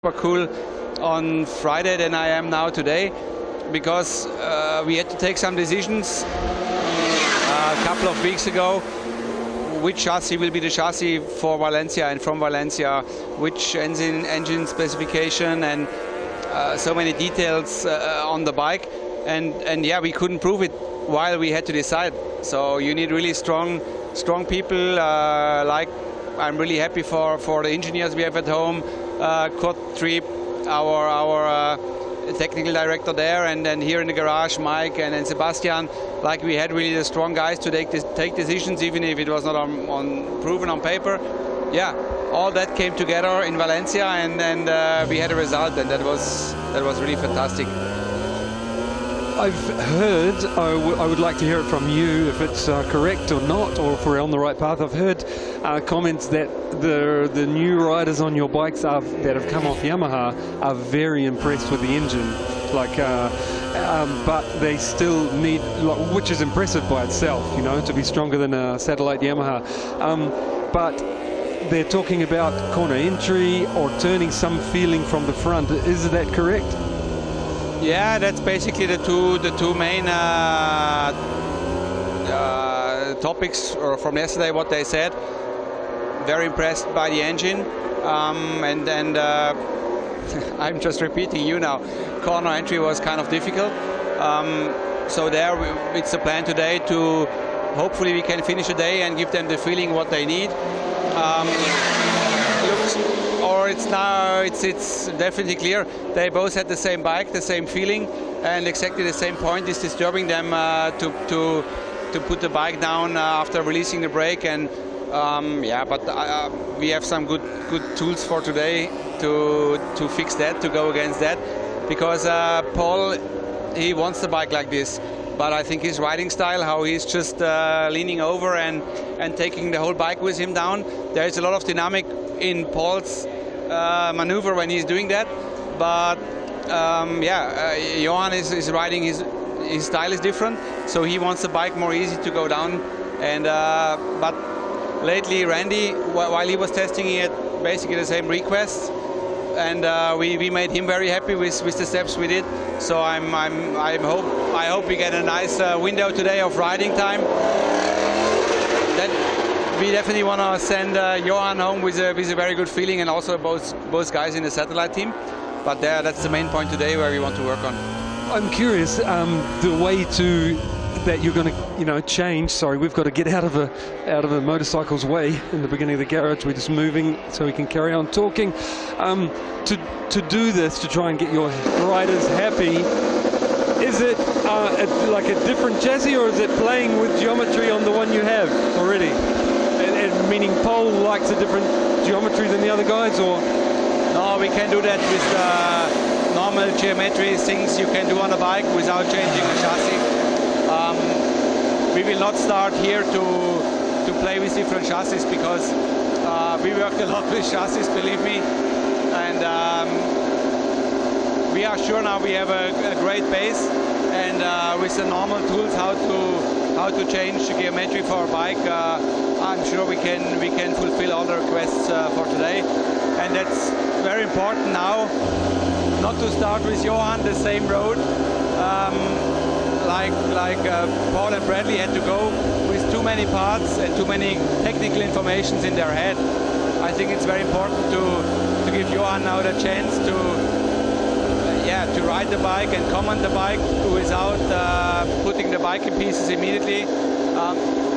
more cool on Friday than I am now today, because we had to take some decisions a couple of weeks ago. Which chassis will be the chassis for Valencia and from Valencia, which engine specification, and so many details on the bike, and yeah, we couldn't prove it while we had to decide. So you need really strong people. Like, I'm really happy for the engineers we have at home, Kurt Trieb, our technical director there, and then here in the garage, Mike and Sebastian. Like, we had really the strong guys to take decisions, even if it was not proven on paper. Yeah, all that came together in Valencia, and we had a result, and that was really fantastic. I've heard, I would like to hear it from you if it's correct or not, or if we're on the right path. I've heard comments that the new riders on your bikes that have come off Yamaha are very impressed with the engine, like, but they still need, which is impressive by itself, you know, to be stronger than a satellite Yamaha. But they're talking about corner entry or turning, some feeling from the front. Is that correct? Yeah, that's basically the two main topics from yesterday. What they said, very impressed by the engine, and I'm just repeating you now. Corner entry was kind of difficult, so there it's the plan today to hopefully we can finish the day and give them the feeling what they need. It's definitely clear they both had the same bike, the same feeling, and exactly the same point is disturbing them to put the bike down after releasing the brake. And yeah, but we have some good tools for today to fix that, to go against that, because Paul, he wants the bike like this. But I think his riding style, how he's just leaning over and taking the whole bike with him down, there is a lot of dynamic in Paul's maneuver when he's doing that. But yeah, Johan is riding, his style is different, so he wants the bike more easy to go down. And but lately Randy, while he was testing, he had basically the same requests, and we made him very happy with the steps we did. So I hope we get a nice window today of riding time. Then we definitely want to send Johan home with a very good feeling, and also both guys in the satellite team. But that's the main point today where we want to work on. I'm curious, the way that you're going to, you know, change. Sorry, we've got to get out of a motorcycle's way in the beginning of the garage. We're just moving so we can carry on talking. To do this, to try and get your riders happy, is it like a different chassis, or is it playing with geometry on the one you have already? And meaning Paul likes a different geometry than the other guys, or? No, we can do that with normal geometry, things you can do on a bike without changing the chassis. We will not start here to play with different chassis, because we worked a lot with chassis, believe me, and we are sure now we have a great base, and with the normal tools how to change the geometry for a bike, I'm sure we can fulfill all the requests for today. And that's very important now, not to start with Johan the same road like Paul and Bradley had to go, with too many parts and too many technical informations in their head. I think it's very important to give Johan now the chance to ride the bike and command the bike without putting the bike in pieces immediately.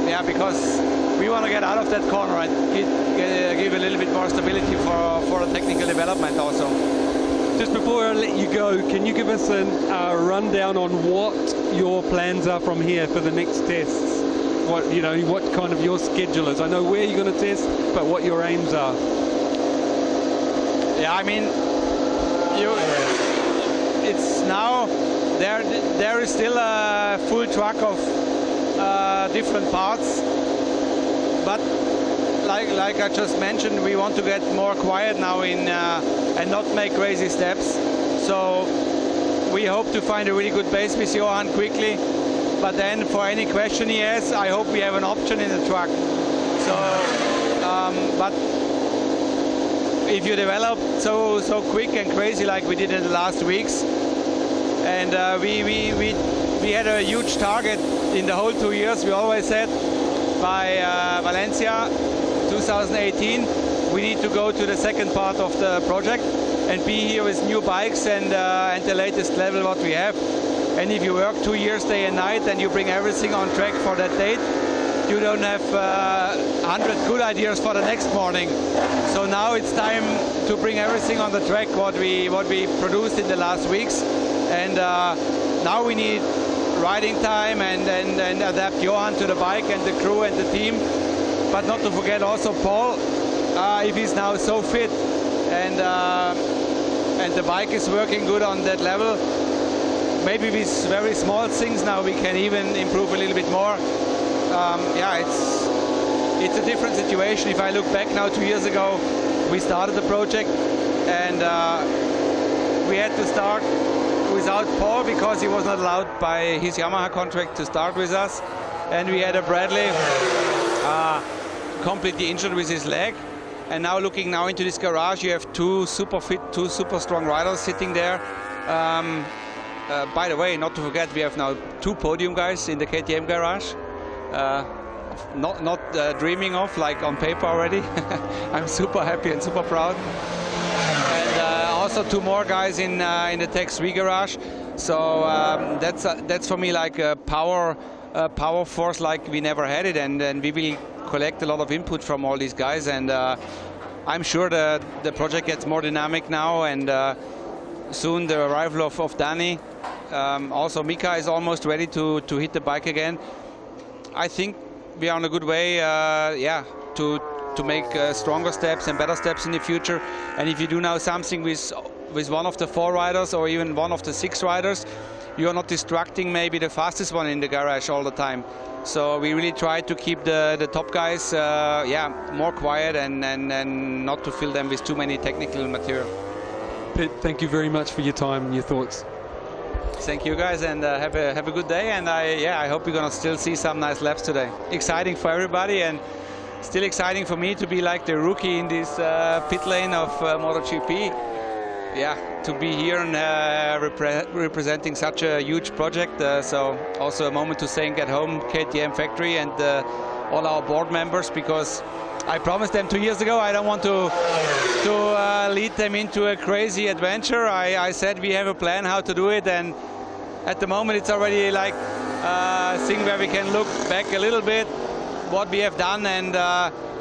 Yeah, because we want to get out of that corner and give a little bit more stability for the technical development also. Just before I let you go, can you give us a rundown on what your plans are from here for the next tests? What kind of your schedule is? I know where you're going to test, but what your aims are. Yeah, I mean, it's now there is still a full truck of different parts, but like I just mentioned, we want to get more quiet now and not make crazy steps. So we hope to find a really good base with Johan quickly, but then for any question he has, I hope we have an option in the truck. So but if you develop so quick and crazy like we did in the last weeks, and we had a huge target in the whole 2 years. We always said by Valencia 2018 we need to go to the second part of the project and be here with new bikes and the latest level what we have. And if you work 2 years day and night and you bring everything on track for that date, you don't have 100 good ideas for the next morning. So now it's time to bring everything on the track what we produced in the last weeks, and now we need riding time and adapt Johan to the bike and the crew and the team, but not to forget also Paul, if he's now so fit and the bike is working good on that level. Maybe with very small things now we can even improve a little bit more. Yeah, it's a different situation. If I look back now 2 years ago, we started the project and we had to start without Paul because he was not allowed by his Yamaha contract to start with us, and we had a Bradley completely injured with his leg. And now looking now into this garage, you have two super fit, two super strong riders sitting there. By the way, not to forget, we have now 2 podium guys in the KTM garage. Not dreaming of, like on paper already. I'm super happy and super proud. And also 2 more guys in the Tech 3 garage. So that's for me like a power force like we never had it, and we will collect a lot of input from all these guys, and I'm sure the project gets more dynamic now, and soon the arrival of Danny. Also Mika is almost ready to hit the bike again. I think we are on a good way, yeah, to make stronger steps and better steps in the future. And if you do now something with one of the 4 riders or even one of the 6 riders, you are not distracting maybe the fastest one in the garage all the time. So we really try to keep the top guys, yeah, more quiet and not to fill them with too many technical material. Pete, thank you very much for your time and your thoughts. Thank you guys, and have a good day, and I hope we're gonna still see some nice laps today. Exciting for everybody, and still exciting for me to be like the rookie in this pit lane of MotoGP. Yeah, to be here and representing such a huge project. So also a moment to thank at home KTM factory and all our board members, because I promised them 2 years ago I don't want to lead them into a crazy adventure. I said we have a plan how to do it, and at the moment it's already like a thing where we can look back a little bit what we have done, and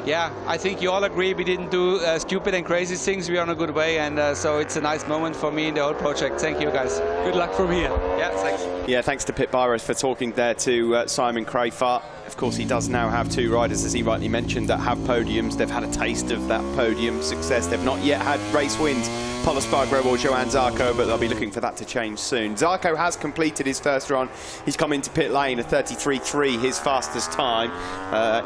yeah, I think you all agree we didn't do stupid and crazy things. We are on a good way, and so it's a nice moment for me in the whole project. Thank you guys. Good luck from here. Yeah, thanks. Yeah, thanks to Pit Byros for talking there to Simon Crafart. Of course, he does now have 2 riders, as he rightly mentioned, that have podiums. They've had a taste of that podium success. They've not yet had race wins, Pol Espargaro or Johan Zarco, but they'll be looking for that to change soon. Zarco has completed his first run. He's come into pit lane, a 33.3, his fastest time.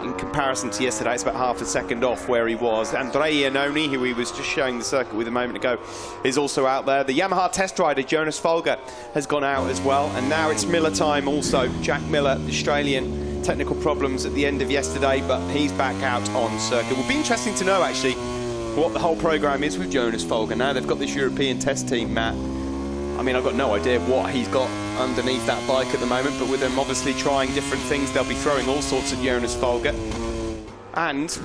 In comparison to yesterday, it's about half a second off where he was. Andrea Iannone, who he was just showing the circuit with a moment ago, is also out there. The Yamaha test rider, Jonas Folger, has gone out as well. And now it's Miller time also. Jack Miller, the Australian, technical problems at the end of yesterday, but he's back out on circuit. It will be interesting to know, actually, what the whole programme is with Jonas Folger. Now they've got this European test team, Matt. I mean, I've got no idea what he's got underneath that bike at the moment, but with them obviously trying different things, they'll be throwing all sorts at Jonas Folger. And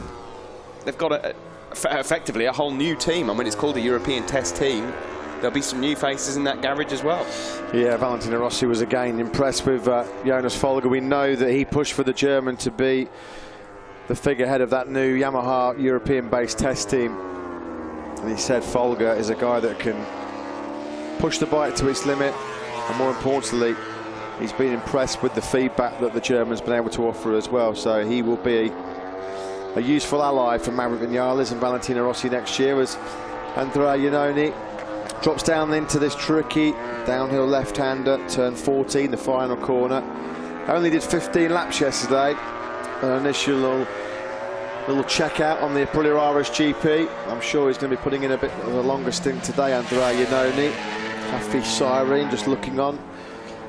they've got effectively a whole new team. I mean, it's called a European test team. There'll be some new faces in that garage as well. Yeah, Valentino Rossi was again impressed with Jonas Folger. We know that he pushed for the German to be the figurehead of that new Yamaha European-based test team. And he said Folger is a guy that can push the bike to its limit, and more importantly, he's been impressed with the feedback that the German's been able to offer as well. So he will be a useful ally for Maverick Vinales and Valentino Rossi next year, as Andrea Iannone drops down into this tricky downhill left-hander, turn 14, the final corner. Only did 15 laps yesterday. An initial little check out on the Aprilia RSGP. I'm sure he's going to be putting in a bit of a longer stint today. Andrea Iannone, Hafiz Syahrin just looking on,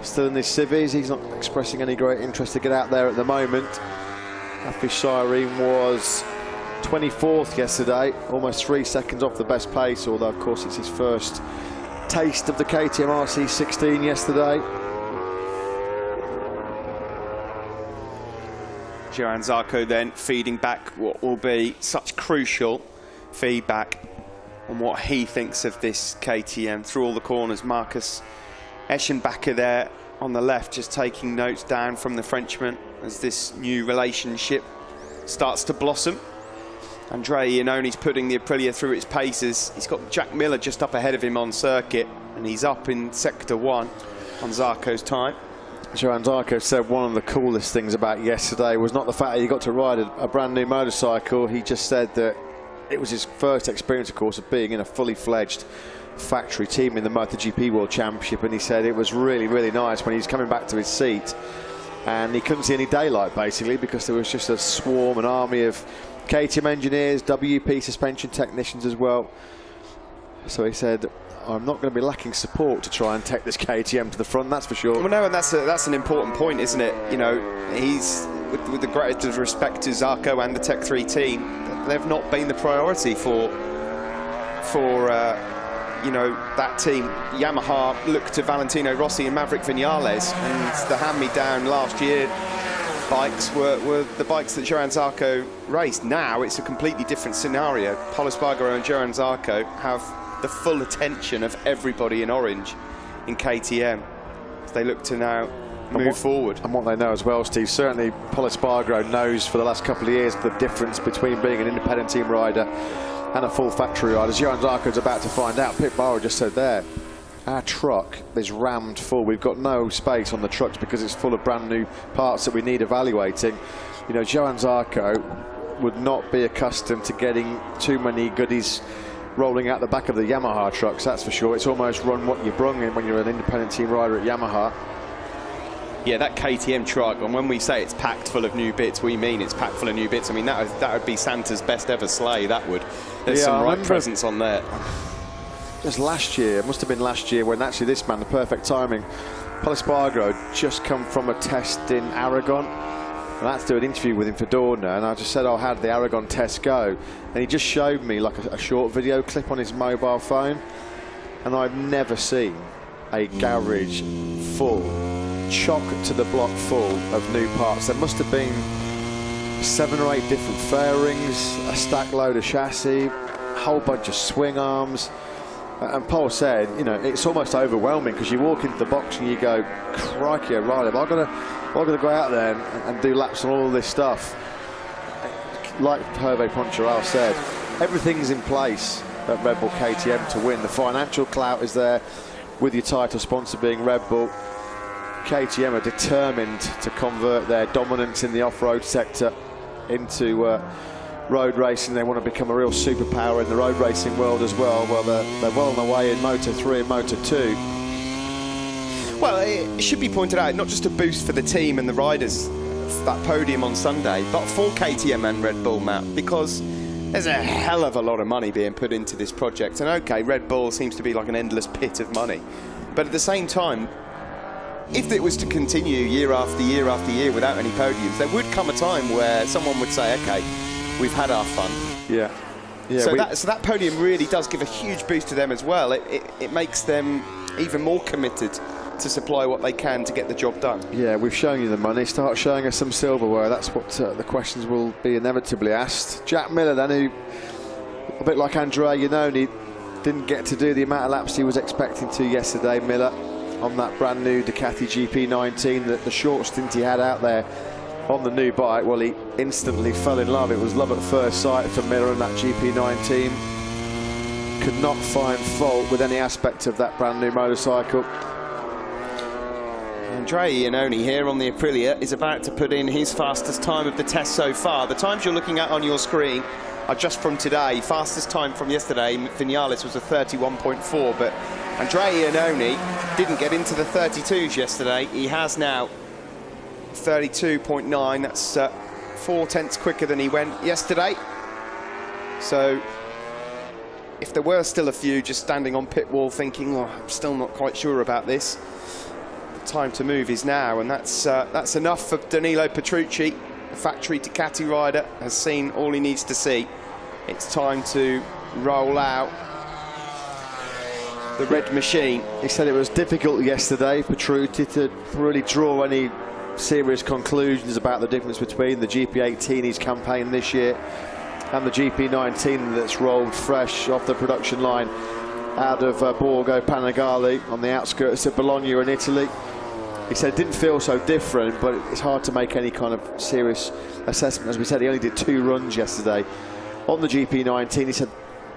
still in his civvies. He's not expressing any great interest to get out there at the moment. Hafiz Syahrin was 24th yesterday, almost 3 seconds off the best pace, although of course it's his first taste of the KTM RC16 yesterday. Johann Zarco then feeding back what will be such crucial feedback on what he thinks of this KTM through all the corners. Marcus Eschenbacher there on the left, just taking notes down from the Frenchman as this new relationship starts to blossom. Andrea Iannoni's putting the Aprilia through its paces. He's got Jack Miller just up ahead of him on circuit, and he's up in Sector 1 on Zarco's time. Johann Zarco said one of the coolest things about yesterday was not the fact that he got to ride a brand new motorcycle. He just said that it was his first experience, of course, of being in a fully fledged factory team in the MotoGP World Championship, and he said it was really, really nice when he was coming back to his seat and he couldn't see any daylight basically because there was just a swarm, an army of KTM engineers, WP suspension technicians as well. So he said, I'm not going to be lacking support to try and take this KTM to the front, that's for sure. Well, no, and that's an important point, isn't it? You know, he's, with the greatest of respect to Zarco and the Tech 3 team, they've not been the priority for you know, that team. Yamaha looked to Valentino Rossi and Maverick Vinales, and the hand-me-down last year bikes were the bikes that Johann Zarco raced. Now it's a completely different scenario. Paulo Espargaro and Johann Zarco have the full attention of everybody in orange in KTM as they look to now move forward. And what they know as well, Steve, certainly Paulo Espargaro knows for the last couple of years the difference between being an independent team rider and a full factory rider. As Johann Zarco's about to find out, Pit Barra just said there, our truck is rammed full. We've got no space on the trucks because it's full of brand new parts that we need evaluating. You know, Johann Zarco would not be accustomed to getting too many goodies rolling out the back of the Yamaha trucks, that's for sure. It's almost run what you brung in when you're an independent team rider at Yamaha. Yeah, that KTM truck, and when we say it's packed full of new bits, we mean it's packed full of new bits. I mean, that would be Santa's best ever sleigh, that would. There's some right presents on there. Just last year, it must have been last year, when actually this man, the perfect timing, Paulo Espargaro just come from a test in Aragon, and I had to do an interview with him for Dorna, and I just said, oh, how did the Aragon test go? And he just showed me like a short video clip on his mobile phone, and I've never seen a garage full, chock to the block full of new parts. There must have been 7 or 8 different fairings, a stack load of chassis, a whole bunch of swing arms. And Paul said, you know, it's almost overwhelming because you walk into the box and you go, crikey, right, I've got to go out there and do laps on all this stuff. Like Hervé Poncharal said, everything's in place at Red Bull KTM to win. The financial clout is there with your title sponsor being Red Bull. KTM are determined to convert their dominance in the off-road sector into road racing. They want to become a real superpower in the road racing world as well. Well, they're well on their way in Moto 3 and Moto 2. Well, it should be pointed out, not just a boost for the team and the riders, that podium on Sunday, but for KTM and Red Bull, Matt, because there's a hell of a lot of money being put into this project. And okay, Red Bull seems to be like an endless pit of money, but at the same time, if it was to continue year after year after year without any podiums, there would come a time where someone would say, okay, we've had our fun. Yeah. So that podium really does give a huge boost to them as well. It makes them even more committed to supply what they can to get the job done. Yeah, we've shown you the money. Start showing us some silverware. That's what the questions will be inevitably asked. Jack Miller then, who, a bit like Andrea Iannoni, didn't get to do the amount of laps he was expecting to yesterday, Miller, on that brand new Ducati GP19, the short stint he had out there on the new bike. Well, he instantly fell in love. It was love at first sight for Miller and that GP19. Could not find fault with any aspect of that brand new motorcycle. Andrea Iannoni here on the Aprilia is about to put in his fastest time of the test so far. The times you're looking at on your screen are just from today. Fastest time from yesterday, Vinales, was a 31.4, but Andrea Iannoni didn't get into the 32s yesterday. He has now 32.9. That's 4 tenths quicker than he went yesterday. So if there were still a few just standing on pit wall thinking, oh, I'm still not quite sure about this, the time to move is now, and that's enough for Danilo Petrucci. The factory Ducati rider has seen all he needs to see. It's time to roll out the red machine. He said it was difficult yesterday for Petrucci to really draw any serious conclusions about the difference between the GP18 he's campaigned this year and the GP19 that's rolled fresh off the production line out of Borgo Panigale on the outskirts of Bologna in Italy. He said it didn't feel so different, but it's hard to make any kind of serious assessment. As we said, he only did 2 runs yesterday. On the GP19, he said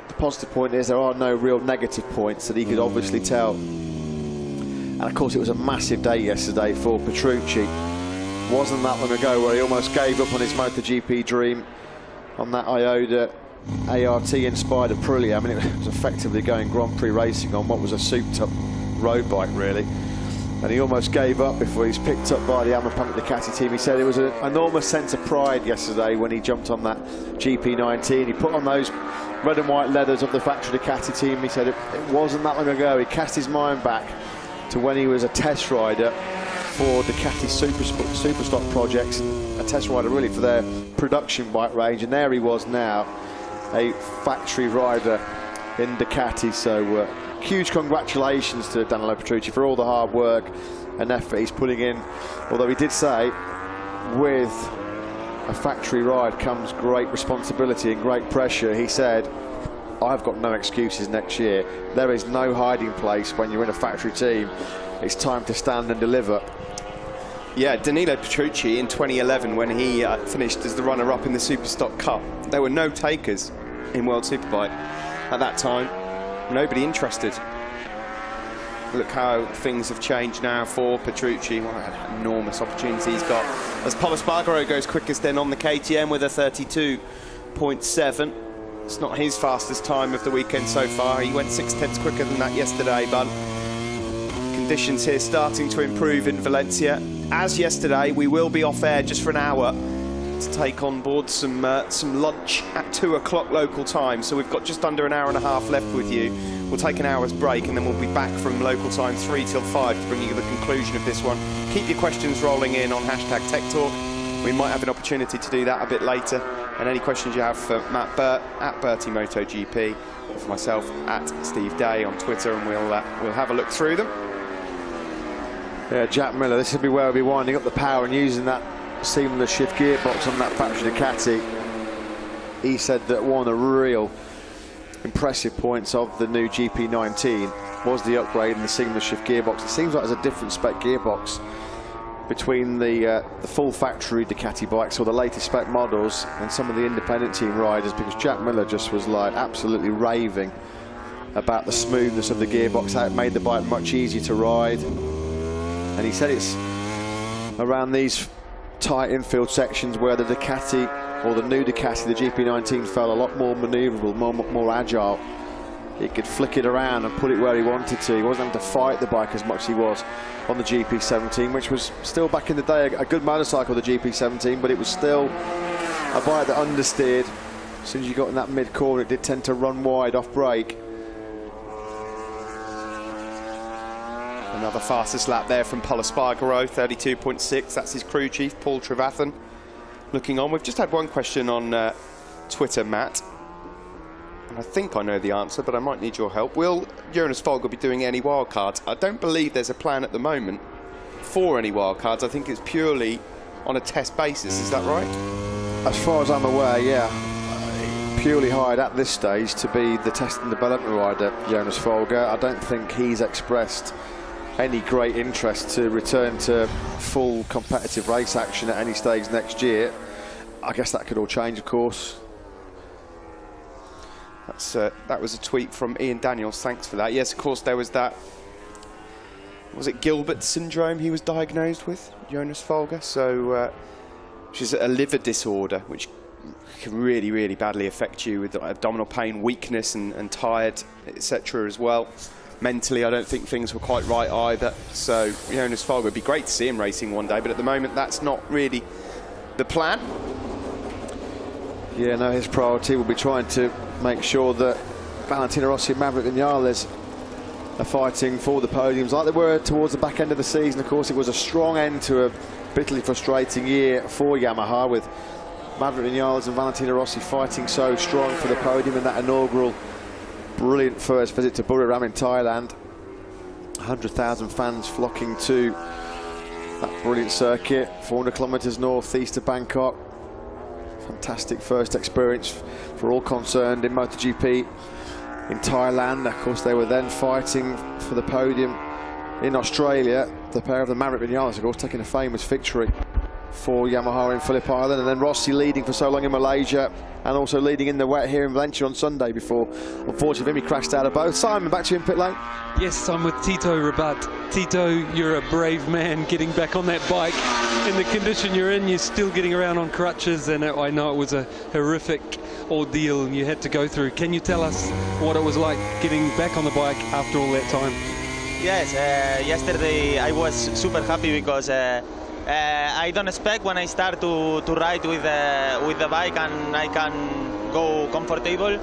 the positive point is there are no real negative points that he could obviously tell. And of course, it was a massive day yesterday for Petrucci. Wasn't that long ago where he almost gave up on his MotoGP dream on that Ioda ART-inspired Aprilia. I mean, it was effectively going Grand Prix racing on what was a souped-up road bike, really. And he almost gave up before he was picked up by the Alma-Pampa Ducati team. He said it was an enormous sense of pride yesterday when he jumped on that GP19. He put on those red and white leathers of the factory Ducati team. He said it wasn't that long ago. He cast his mind back to when he was a test rider for Ducati Superstock projects, a test rider really for their production bike range, and there he was now, a factory rider in Ducati. So huge congratulations to Danilo Petrucci for all the hard work and effort he's putting in. Although he did say, with a factory ride comes great responsibility and great pressure. He said, I've got no excuses next year. There is no hiding place when you're in a factory team. It's time to stand and deliver. Yeah, Danilo Petrucci in 2011, when he finished as the runner-up in the Superstock Cup, there were no takers in World Superbike at that time. Nobody interested. Look how things have changed now for Petrucci. What an enormous opportunity he's got. As Pol Espargaro goes quickest then on the KTM with a 32.7. It's not his fastest time of the weekend so far. He went 6/10 quicker than that yesterday, but conditions here starting to improve in Valencia. As yesterday, we will be off air just for an hour to take on board some lunch at 2 o'clock local time. So we've got just under an hour and a half left with you. We'll take an hour's break and then we'll be back from local time 3 till 5 to bring you the conclusion of this one. Keep your questions rolling in on #TechTalk. We might have an opportunity to do that a bit later. And any questions you have for Matt Burt at Bertie MotoGP, or for myself at Steve Day on Twitter, and we'll have a look through them. Yeah, Jack Miller, this will be where we'll be winding up the power and using that seamless shift gearbox on that factory Ducati. He said that one of the real impressive points of the new GP19 was the upgrade in the seamless shift gearbox. It seems like there's a different spec gearbox between the full factory Ducati bikes or the latest spec models and some of the independent team riders, because Jack Miller just was like absolutely raving about the smoothness of the gearbox, how it made the bike much easier to ride. And he said it's around these tight infield sections where the Ducati, or the new Ducati, the GP19, felt a lot more manoeuvrable, more agile. He could flick it around and put it where he wanted to. He wasn't having to fight the bike as much as he was on the GP17, which was still back in the day a good motorcycle, the GP17, but it was still a bike that understeered. As soon as you got in that mid-corner, it did tend to run wide off brake. Another fastest lap there from Pol Espargaro, 32.6. That's his crew chief, Paul Trevathan, looking on. We've just had one question on Twitter, Matt. And I think I know the answer, but I might need your help. Will Jonas Folger be doing any wildcards? I don't believe there's a plan at the moment for any wildcards. I think it's purely on a test basis. Is that right? As far as I'm aware, yeah. Purely hired at this stage to be the test and development rider, Jonas Folger. I don't think he's expressed any great interest to return to full competitive race action at any stage next year. I guess that could all change, of course. That was a tweet from Ian Daniels. Thanks for that. Yes, of course, there was that. Was it Gilbert syndrome he was diagnosed with, Jonas Folger? So, which is a liver disorder, which can really, really badly affect you with abdominal pain, weakness, and tired, etc. as well. Mentally, I don't think things were quite right either. So, Jonas Folger, it'd be great to see him racing one day, but at the moment, that's not really the plan. Yeah, no, his priority will be trying to make sure that Valentino Rossi and Maverick Vinales are fighting for the podiums like they were towards the back end of the season. Of course, it was a strong end to a bitterly frustrating year for Yamaha, with Maverick Vinales and Valentino Rossi fighting so strong for the podium in that inaugural brilliant first visit to Buriram in Thailand. 100,000 fans flocking to that brilliant circuit, 400 kilometres northeast of Bangkok. Fantastic first experience for all concerned in MotoGP in Thailand. Of course, they were then fighting for the podium in Australia. The pair of the Maverick Vinales, of course, taking a famous victory for Yamaha in Phillip Island, and then Rossi leading for so long in Malaysia and also leading in the wet here in Valencia on Sunday before, unfortunately, he crashed out of both. Simon, back to you in pit lane. Yes, I'm with Tito Rabat. Tito, you're a brave man getting back on that bike. In the condition you're in, you're still getting around on crutches, and I know it was a horrific ordeal you had to go through. Can you tell us what it was like getting back on the bike after all that time? Yes, yesterday I was super happy because I don't expect when I start to ride with the bike and I can go comfortable.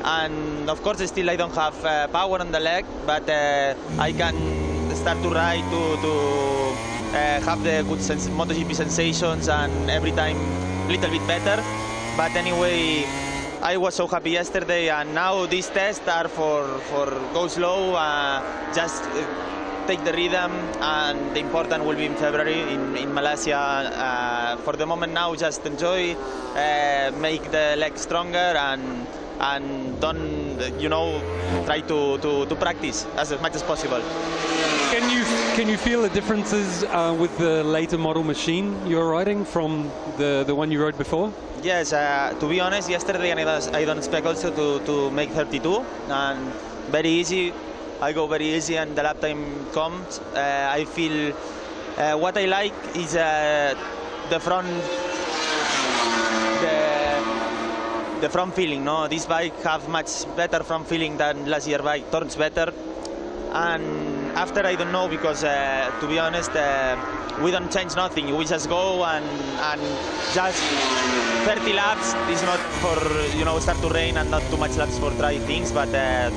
And of course, still I don't have power on the leg, but I can start to ride to have the good MotoGP sensations, and every time a little bit better. But anyway, I was so happy yesterday, and now these tests are for go slow, just take the rhythm, and the important will be in February in Malaysia. For the moment now, just enjoy, make the leg stronger, and don't, try to practice as much as possible. Can you feel the differences with the later model machine you're riding from the one you rode before? Yes, to be honest, yesterday I don't expect also to make 32, and very easy. I go very easy, and the lap time comes. I feel what I like is the front feeling. No, this bike have much better front feeling than last year bike. Turns better, and after I don't know, because to be honest, we don't change nothing. We just go and just 30 laps is not for start to rain, and not too much laps for try things. But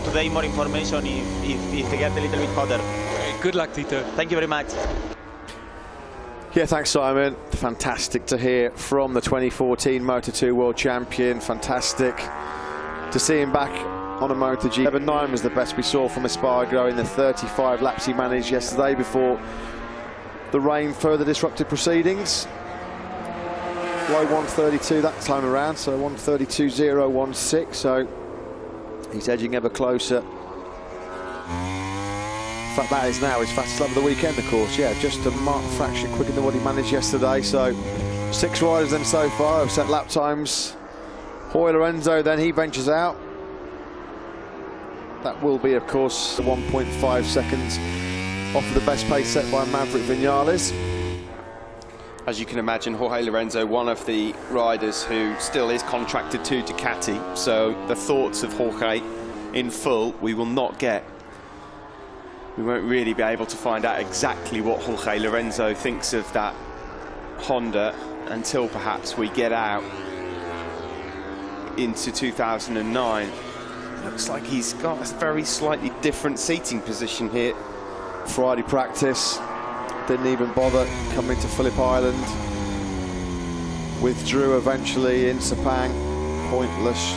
today more information if they get a little bit hotter. Good luck, Tito. Thank you very much. Yeah, thanks, Simon. Fantastic to hear from the 2014 Moto2 World Champion. Fantastic to see him back on a MotoGP. 9 was the best we saw from Espargaro in the 35 laps he managed yesterday before the rain further disrupted proceedings. Low 132 that time around, so 132.016, so he's edging ever closer. In fact, that is now his fastest lap of the weekend, of course. Yeah, just a fraction quicker than what he managed yesterday. So 6 riders then so far have set lap times. Jorge Lorenzo, then he ventures out. That will be, of course, 1.5 seconds off of the best pace set by Maverick Vinales. As you can imagine, Jorge Lorenzo, one of the riders who still is contracted to Ducati, so the thoughts of Jorge in full we will not get. We won't really be able to find out exactly what Jorge Lorenzo thinks of that Honda until perhaps we get out into 2009. Looks like he's got a very slightly different seating position here. Friday practice, didn't even bother coming to Phillip Island. Withdrew eventually in Sepang. Pointless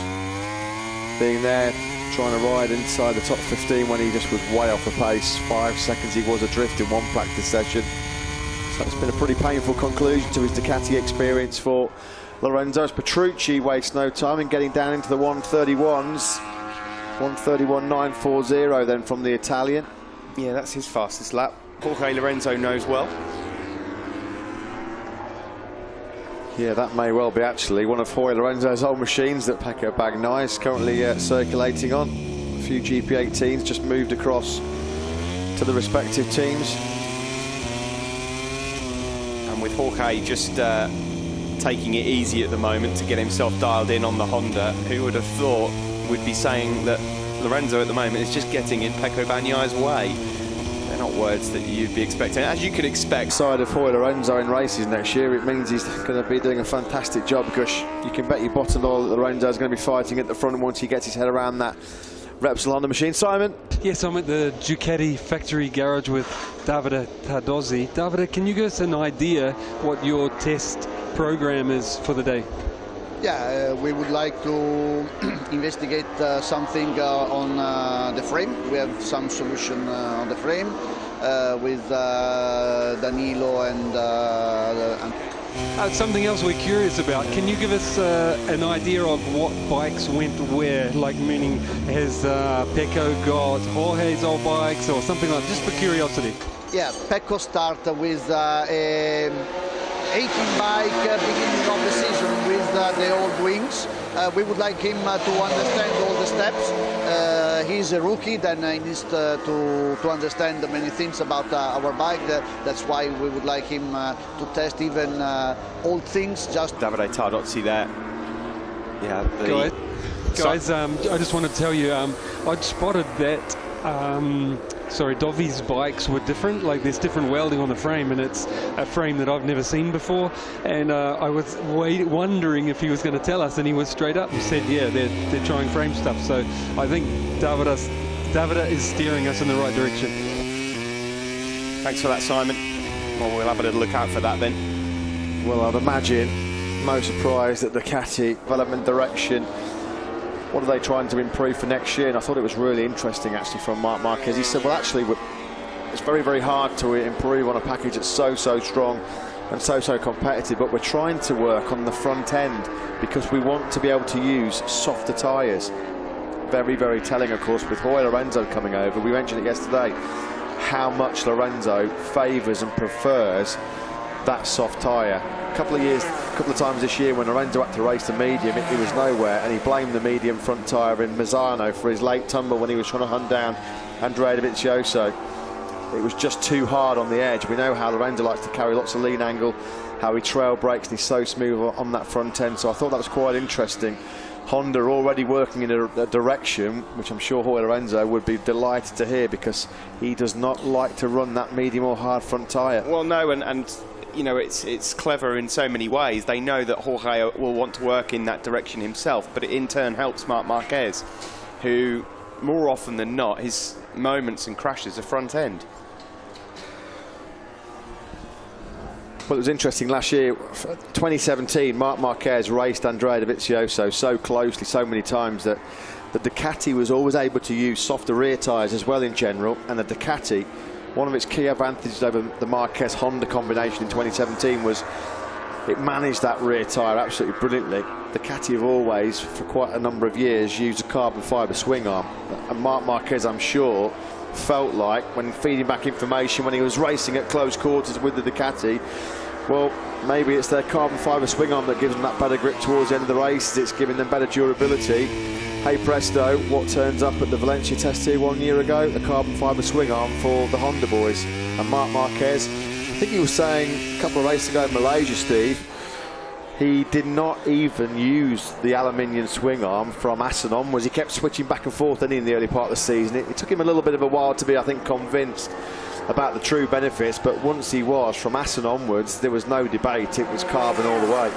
being there, trying to ride inside the top 15 when he just was way off the pace. 5 seconds he was adrift in one practice session. So it's been a pretty painful conclusion to his Ducati experience for Lorenzo. Petrucci wastes no time in getting down into the 131s. 131.940 then from the Italian. Yeah, that's his fastest lap. Jorge Lorenzo knows well. Yeah, that may well be actually one of Jorge Lorenzo's old machines that Pecco Bagnaia is currently circulating on. A few GP18s just moved across to the respective teams. And with Jorge just taking it easy at the moment to get himself dialed in on the Honda, who would have thought we'd be saying that Lorenzo at the moment is just getting in Pecco Bagnaia's way. They're not words that you'd be expecting, as you could expect. Side of Jorge Lorenzo in races next year, it means he's going to be doing a fantastic job, because you can bet your bottom dollar that Lorenzo's going to be fighting at the front once he gets his head around that Repsol on the machine. Simon? Yes, I'm at the Ducati factory garage with Davide Tardozzi. Davide, can you give us an idea what your test program is for the day? Yeah, we would like to investigate something on the frame. We have some solution on the frame with Danilo and something else we're curious about. Can you give us an idea of what bikes went where? Like, meaning, has Pecco got Jorge's old bikes or something like that? Just for curiosity. Yeah, Pecco started with 18 bike beginning of the season with the old wings. We would like him to understand all the steps. He's a rookie, then he needs to understand many things about our bike. That's why we would like him to test even old things. Just Davide Tardozzi there. Yeah. Go ahead. Guys, I just want to tell you, I'd spotted that Dovi's bikes were different. Like, there's different welding on the frame, and it's a frame that I've never seen before. And I was wondering if he was going to tell us, and he was straight up and said, yeah, they're trying frame stuff. So I think Davide is steering us in the right direction. Thanks for that, Simon. Well, we'll have a little look out for that then. Well, I'd imagine no surprise that the Ducati development direction. What are they trying to improve for next year? And I thought it was really interesting, actually, from Marc Marquez. He said, well, actually, it's very, very hard to improve on a package that's so strong and so competitive, but we're trying to work on the front end because we want to be able to use softer tyres. Very, very telling, of course, with Jorge Lorenzo coming over. We mentioned it yesterday, how much Lorenzo favours and prefers that soft tyre. A couple of times this year when Lorenzo had to race the medium, he was nowhere, and he blamed the medium front tyre in Misano for his late tumble when he was trying to hunt down Andrea Dovizioso. It was just too hard on the edge. We know how Lorenzo likes to carry lots of lean angle, how he trail brakes, and he's so smooth on that front end. So I thought that was quite interesting. Honda already working in a direction which I'm sure Jorge Lorenzo would be delighted to hear, because he does not like to run that medium or hard front tyre. Well, no, and you know, it's clever in so many ways. They know that Jorge will want to work in that direction himself, but it in turn helps Marc Marquez, who more often than not, his moments and crashes are front end. Well, it was interesting last year, 2017, Marc Marquez raced Andrea Dovizioso so closely, so many times, that the Ducati was always able to use softer rear tyres as well in general, and the Ducati, one of its key advantages over the Marquez Honda combination in 2017 was it managed that rear tyre absolutely brilliantly. Ducati have always, for quite a number of years, used a carbon fibre swing arm, and Marc Marquez, I'm sure, felt like, when feeding back information when he was racing at close quarters with the Ducati, well, maybe it's their carbon fibre swing arm that gives them that better grip towards the end of the race. It's giving them better durability. Hey presto, what turns up at the Valencia test here 1 year ago? A carbon fibre swing arm for the Honda boys. And Marc Marquez, I think he was saying a couple of races ago in Malaysia, Steve, he did not even use the aluminium swing arm from Assen onwards. He kept switching back and forth in the early part of the season. It took him a little bit of a while to be, I think, convinced about the true benefits, but once he was, from Assen onwards, there was no debate. It was carbon all the way.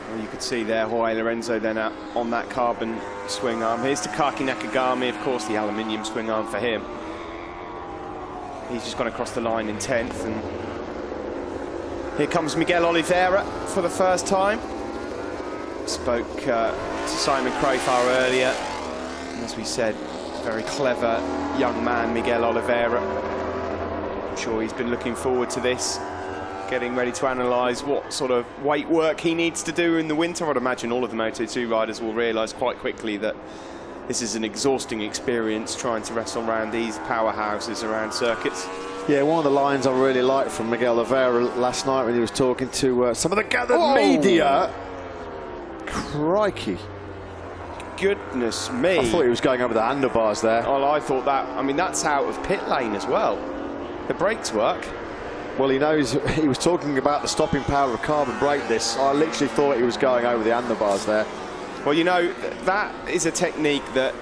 Well, you could see there Jorge Lorenzo then on that carbon swing arm. Here's Takaki Nakagami, of course, the aluminium swing arm for him. He's just gone across the line in 10th, and here comes Miguel Oliveira for the first time. Spoke to Simon Crafar earlier, and as we said, very clever young man, Miguel Oliveira. I'm sure he's been looking forward to this, getting ready to analyse what sort of weight work he needs to do in the winter. I'd imagine all of the Moto2 riders will realise quite quickly that this is an exhausting experience, trying to wrestle around these powerhouses around circuits. Yeah, one of the lines I really liked from Miguel Oliveira last night when he was talking to some of the gathered media. Crikey. Goodness me. I thought he was going over the handlebars there. Well, I thought that, I mean, that's out of pit lane as well. The brakes work. Well, he knows, he was talking about the stopping power of a carbon brake disc. I literally thought he was going over the handlebars there. Well, you know, that is a technique that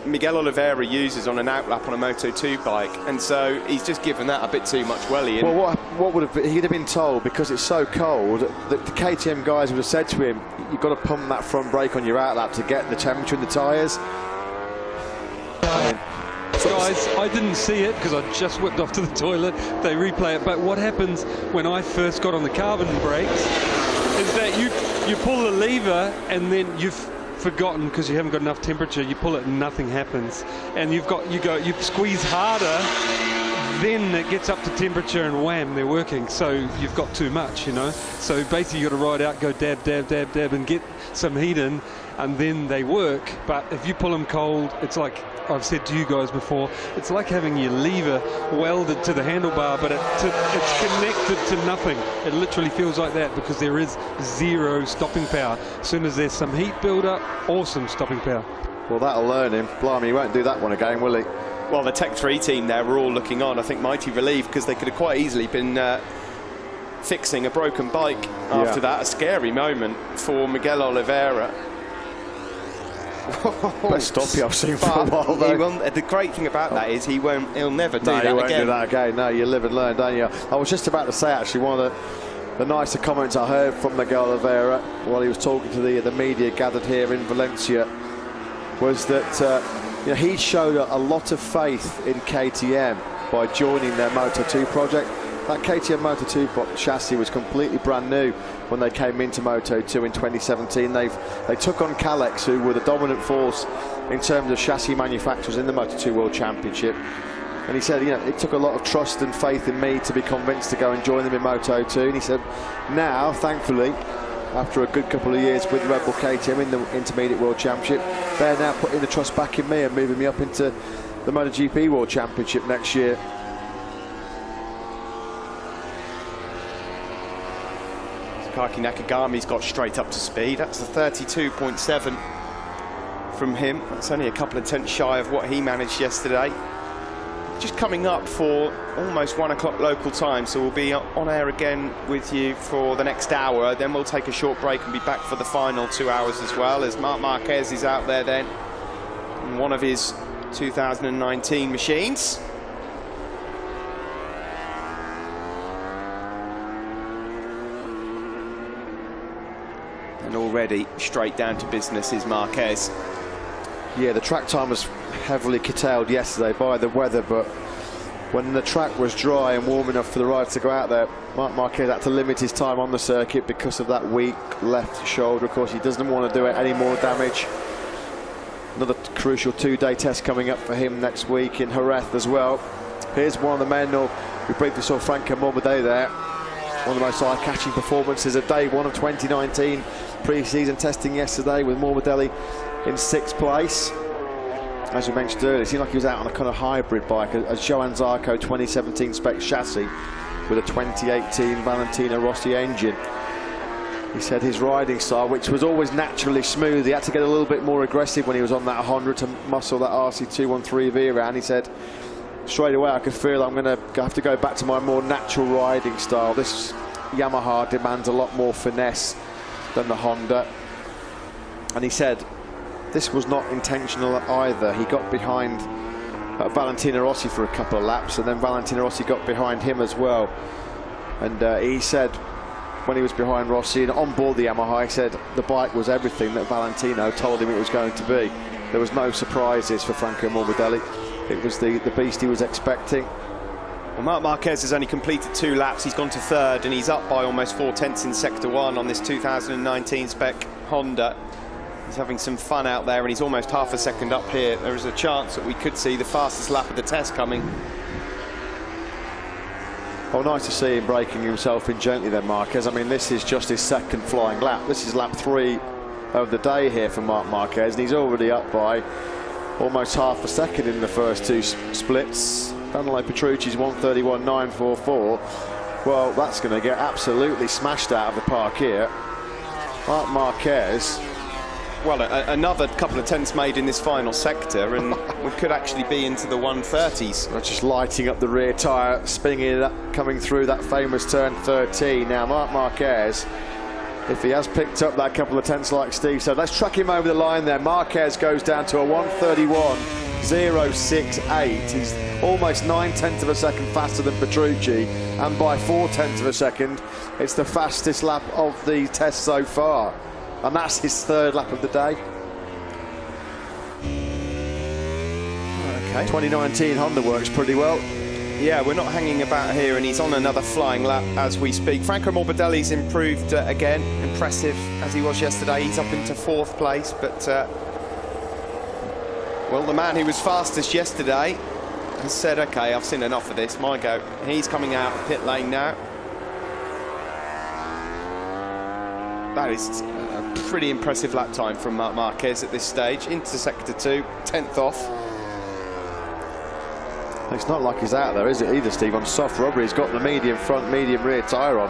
Miguel Oliveira uses on an outlap on a Moto2 bike, and so he's just given that a bit too much welly. Well, what would have been, he'd have been told, because it's so cold, the KTM guys would have said to him, you've got to pump that front brake on your outlap to get the temperature in the tyres. Guys, I didn't see it because I just whipped off to the toilet. They replay it. But what happens when I first got on the carbon brakes is that you pull the lever and then you've forgotten, because you haven't got enough temperature, you pull it and nothing happens. And you squeeze harder, then it gets up to temperature and wham, they're working. So you've got too much, you know. So basically you've got to ride out, go dab, dab, dab, dab, and get some heat in, and then they work. But if you pull them cold, it's like I've said to you guys before, it's like having your lever welded to the handlebar, but it's connected to nothing. It literally feels like that because there is zero stopping power. As soon as there's some heat build up, awesome stopping power. Well, that'll learn him. Blimey, he won't do that one again, will he? Well, the Tech 3 team there were all looking on, I think mighty relieved, because they could have quite easily been fixing a broken bike after that. A scary moment for Miguel Oliveira. Best stop I've seen for a while, though. The great thing about that is he'll never do that again. No, he won't do that again. No, you live and learn, don't you? I was just about to say, actually, one of the nicer comments I heard from Miguel Oliveira while he was talking to the media gathered here in Valencia was that you know, he showed a lot of faith in KTM by joining their Moto2 project. That KTM Moto2 chassis was completely brand new when they came into Moto2 in 2017. They took on Kalex, who were the dominant force in terms of chassis manufacturers in the Moto2 World Championship. And he said, you know, it took a lot of trust and faith in me to be convinced to go and join them in Moto2. And he said, now, thankfully, after a good couple of years with Red Bull KTM in the Intermediate World Championship, they're now putting the trust back in me and moving me up into the MotoGP World Championship next year. Taki Nakagami's got straight up to speed. That's the 32.7 from him. That's only a couple of tenths shy of what he managed yesterday. Just coming up for almost 1 o'clock local time, so we'll be on air again with you for the next hour. Then we'll take a short break and be back for the final 2 hours as well, as Marc Marquez is out there then in one of his 2019 machines. And already straight down to business is Marquez. Yeah, the track time was heavily curtailed yesterday by the weather, but when the track was dry and warm enough for the riders to go out there, Marc Marquez had to limit his time on the circuit because of that weak left shoulder. Of course, he doesn't want to do it any more damage. Another crucial 2-day test coming up for him next week in Jerez as well. Here's one of the men, we briefly saw Franco Morbidelli there. One of the most eye-catching performances of day one of 2019 pre-season testing yesterday, with Morbidelli in 6th place. As we mentioned earlier, it seemed like he was out on a kind of hybrid bike, a Johann Zarco 2017 spec chassis with a 2018 Valentino Rossi engine. He said his riding style, which was always naturally smooth, he had to get a little bit more aggressive when he was on that Honda to muscle that RC213V around. He said, straight away I could feel I'm going to have to go back to my more natural riding style. This Yamaha demands a lot more finesse than the Honda. And he said this was not intentional either. He got behind Valentino Rossi for a couple of laps, and then Valentino Rossi got behind him as well. And he said when he was behind Rossi and on board the Yamaha, he said the bike was everything that Valentino told him it was going to be. There was no surprises for Franco Morbidelli. It was the beast he was expecting. Well, Marc Marquez has only completed 2 laps. He's gone to 3rd, and he's up by almost 4 tenths in Sector 1 on this 2019 spec Honda. He's having some fun out there, and he's almost half a second up here. There is a chance that we could see the fastest lap of the test coming. Well, nice to see him breaking himself in gently then, Marquez. I mean, this is just his 2nd flying lap. This is lap 3 of the day here for Marc Marquez, and he's already up by almost half a second in the first 2 splits. Danilo Petrucci's 1:31.944. Well, that's going to get absolutely smashed out of the park here. Marc Marquez. Well, another couple of tenths made in this final sector, and we could actually be into the 130s. Just lighting up the rear tyre, spinning it up, coming through that famous turn 13. Now, Marc Marquez if he has picked up that couple of tenths like Steve said. Let's track him over the line there. Marquez goes down to a 1:31.068. He's almost 9/10 of a second faster than Petrucci, and by 4/10 of a second, it's the fastest lap of the test so far, and that's his third lap of the day. Okay. 2019 Honda works pretty well. Yeah, we're not hanging about here, and he's on another flying lap as we speak. Franco Morbidelli's improved again, impressive as he was yesterday. He's up into 4th place, but well, the man who was fastest yesterday has said, okay, I've seen enough of this, my go. He's coming out of pit lane now. That is a pretty impressive lap time from Marc Marquez at this stage. Into sector 2, 10th off. It's not like he's out there, is it, either, Steve? On soft rubber, he's got the medium front, medium rear tyre on.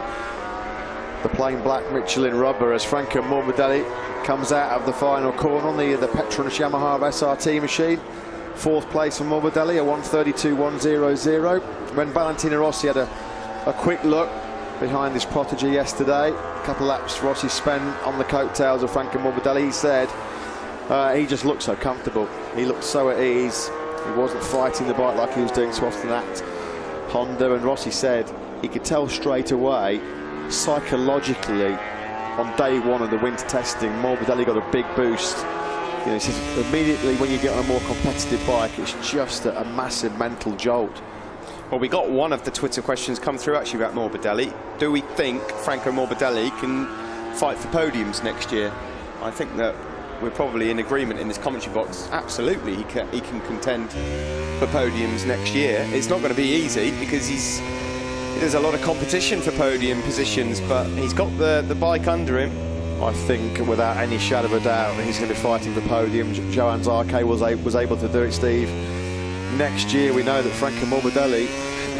The plain black Michelin rubber as Franco Morbidelli comes out of the final corner on the Petronas Yamaha SRT machine. 4th place for Morbidelli, a 1:32.100. When Valentino Rossi had a quick look behind his protege yesterday, a couple of laps Rossi spent on the coattails of Franco Morbidelli, he said he just looked so comfortable. He looked so at ease. He wasn't fighting the bike like he was doing so often at Honda, and Rossi said he could tell straight away, psychologically, on day 1 of the winter testing, Morbidelli got a big boost. You know, he says immediately when you get on a more competitive bike, it's just a massive mental jolt. Well, we got one of the Twitter questions come through actually about Morbidelli. Do we think Franco Morbidelli can fight for podiums next year? I think that we're probably in agreement in this commentary box. Absolutely, he can contend for podiums next year. It's not going to be easy because there's a lot of competition for podium positions, but he's got the bike under him. I think without any shadow of a doubt he's going to be fighting for podium. Johan Zarco was able to do it, Steve. Next year we know that Franco Morbidelli,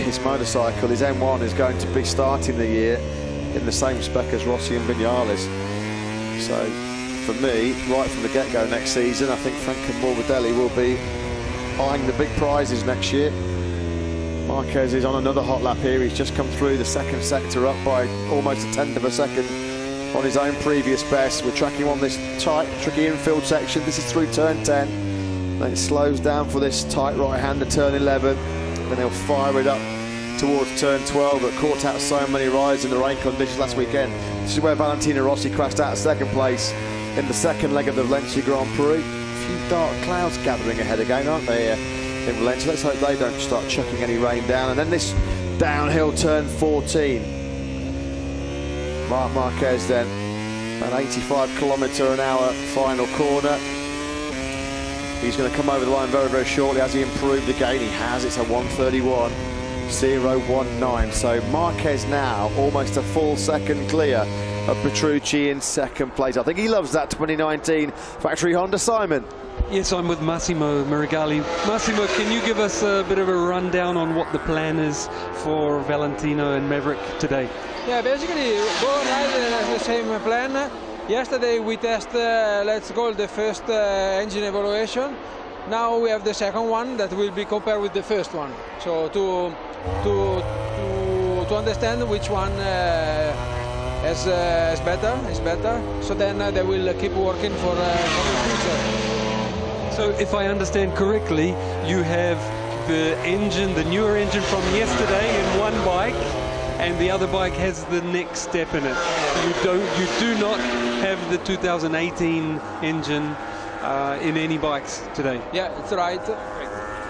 his motorcycle, his M1, is going to be starting the year in the same spec as Rossi and Vinales. So for me, right from the get-go next season, I think Franco Morbidelli will be eyeing the big prizes next year. Marquez is on another hot lap here. He's just come through the 2nd sector up by almost 1/10 of a second on his own previous best. We're tracking on this tight, tricky infield section. This is through turn 10. Then it slows down for this tight right-hander, turn 11. Then he'll fire it up towards turn 12, but caught out so many riders in the rain conditions last weekend. This is where Valentino Rossi crashed out 2nd place in the 2nd leg of the Valencia Grand Prix. A few dark clouds gathering ahead again, aren't they, in Valencia? Let's hope they don't start chucking any rain down. And then this downhill turn 14. Marc Marquez then, an 85km/h final corner. He's going to come over the line very, very shortly. Has he improved again? He has. It's a 1:31.019. So Marquez now almost a full second clear of Petrucci in 2nd place. I think he loves that 2019 factory Honda. Simon. Yes, I'm with Massimo Merigali. Massimo, can you give us a bit of a rundown on what the plan is for Valentino and Maverick today? Yeah, basically, both riders have the same plan. Yesterday we tested, let's call the first engine evaluation. Now we have the second one that will be compared with the first one. So to understand which one is better. So then they will keep working for the future. So if I understand correctly, you have the engine, the newer engine from yesterday in one bike, and the other bike has the next step in it. You do not have the 2018 engine in any bikes today. Yeah, that's right.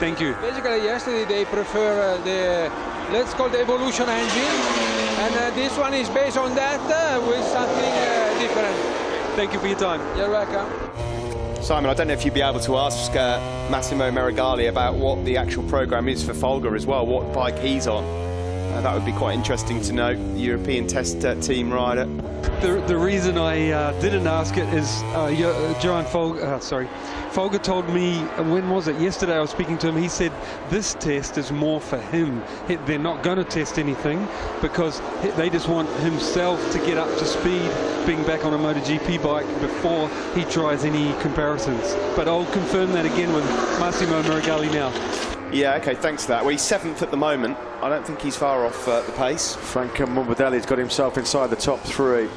Thank you. Basically, yesterday they prefer the, let's call the Evolution engine, and this one is based on that with something different. Thank you for your time. You're welcome. Simon, I don't know if you'd be able to ask Massimo Merigali about what the actual program is for Folger as well, what bike he's on. That would be quite interesting to know, the European test team rider. The reason I didn't ask it is Johan Folger told me, when was it? Yesterday I was speaking to him, he said this test is more for him. They're not going to test anything because they just want himself to get up to speed being back on a MotoGP bike before he tries any comparisons. But I'll confirm that again with Massimo Merigali now. Yeah, okay, thanks for that. Well, he's 7th at the moment. I don't think he's far off the pace. Franco Morbidelli's got himself inside the top 3.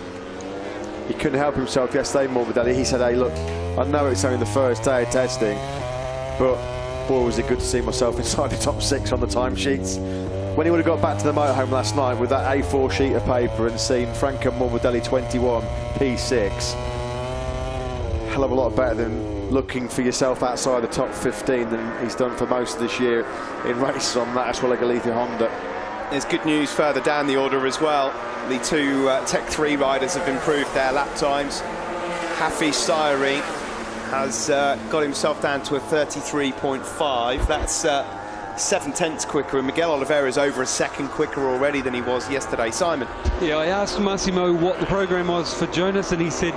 He couldn't help himself yesterday, Morbidelli. He said, hey, look, I know it's only the first day of testing, but boy, was it good to see myself inside the top 6 on the timesheets. When he would have got back to the motorhome last night with that A4 sheet of paper and seen Franco Morbidelli 21, P6, hell of a lot better than looking for yourself outside the top 15 than he's done for most of this year in races on that Aswell Galicia Honda. There's good news further down the order as well. The two Tech 3 riders have improved their lap times. Hafi Sayari has got himself down to a 33.5. That's 7/10 quicker, and Miguel Oliveira is over a second quicker already than he was yesterday. Simon? Yeah, I asked Massimo what the program was for Jonas, and he said